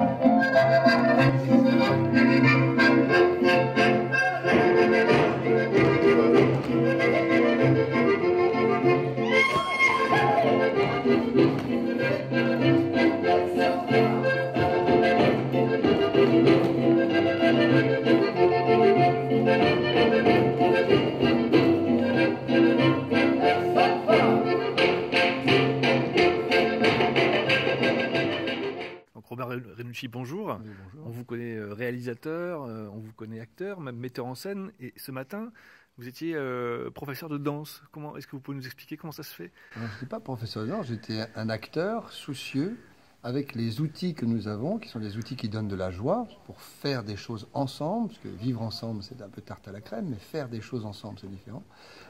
Donc Robert Renucci, bonjour. Oui, bonjour. On vous connaît réalisateur, on vous connaît acteur, même metteur en scène. Et ce matin, vous étiez professeur de danse. Est-ce que vous pouvez nous expliquer comment ça se fait? Je n'étais pas professeur de danse, j'étais un acteur soucieux avec les outils que nous avons, qui sont des outils qui donnent de la joie pour faire des choses ensemble, parce que vivre ensemble, c'est un peu tarte à la crème, mais faire des choses ensemble, c'est différent.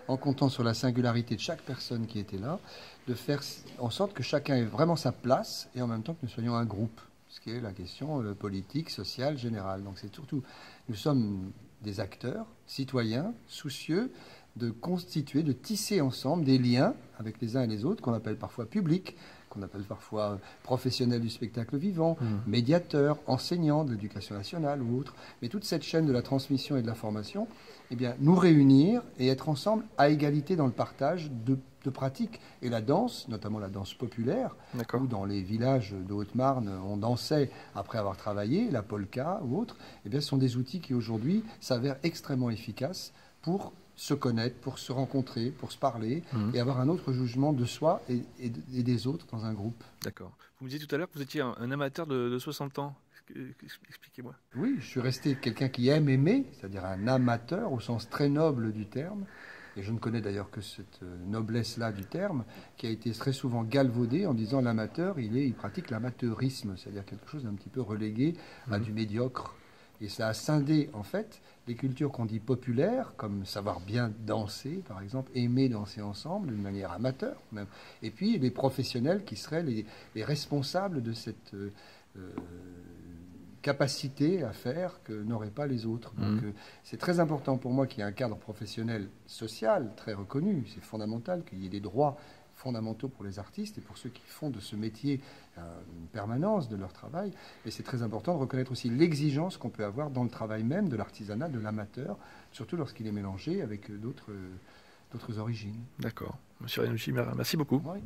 En comptant sur la singularité de chaque personne qui était là, de faire en sorte que chacun ait vraiment sa place et en même temps que nous soyons un groupe, ce qui est la question politique, sociale, générale. Donc c'est surtout, nous sommes des acteurs, citoyens, soucieux de constituer, de tisser ensemble des liens avec les uns et les autres, qu'on appelle parfois publics, qu'on appelle parfois professionnels du spectacle vivant, médiateurs, enseignants de l'éducation nationale ou autres. Mais toute cette chaîne de la transmission et de la formation, eh bien, nous réunir et être ensemble à égalité dans le partage de pratiques. Et la danse, notamment la danse populaire, où dans les villages de Haute-Marne, on dansait après avoir travaillé, la polka ou autre, eh bien, ce sont des outils qui aujourd'hui s'avèrent extrêmement efficaces pour se connaître, pour se rencontrer, pour se parler et avoir un autre jugement de soi et des autres dans un groupe. D'accord. Vous me disiez tout à l'heure que vous étiez un amateur de 60 ans. Expliquez-moi. Oui, je suis resté quelqu'un qui aime aimer, c'est-à-dire un amateur au sens très noble du terme. Et je ne connais d'ailleurs que cette noblesse-là du terme, qui a été très souvent galvaudée en disant l'amateur, il pratique l'amateurisme, c'est-à-dire quelque chose d'un petit peu relégué à du médiocre. Et ça a scindé, en fait, les cultures qu'on dit populaires, comme savoir bien danser, par exemple, aimer danser ensemble d'une manière amateur, même. Et puis les professionnels qui seraient les responsables de cette capacité à faire que n'auraient pas les autres. Donc c'est très important pour moi qu'il y ait un cadre professionnel social très reconnu. C'est fondamental qu'il y ait des droits fondamentaux pour les artistes et pour ceux qui font de ce métier une permanence de leur travail. Et c'est très important de reconnaître aussi l'exigence qu'on peut avoir dans le travail même de l'artisanat, de l'amateur, surtout lorsqu'il est mélangé avec d'autres origines. D'accord. Monsieur Renucci, merci beaucoup. Oui.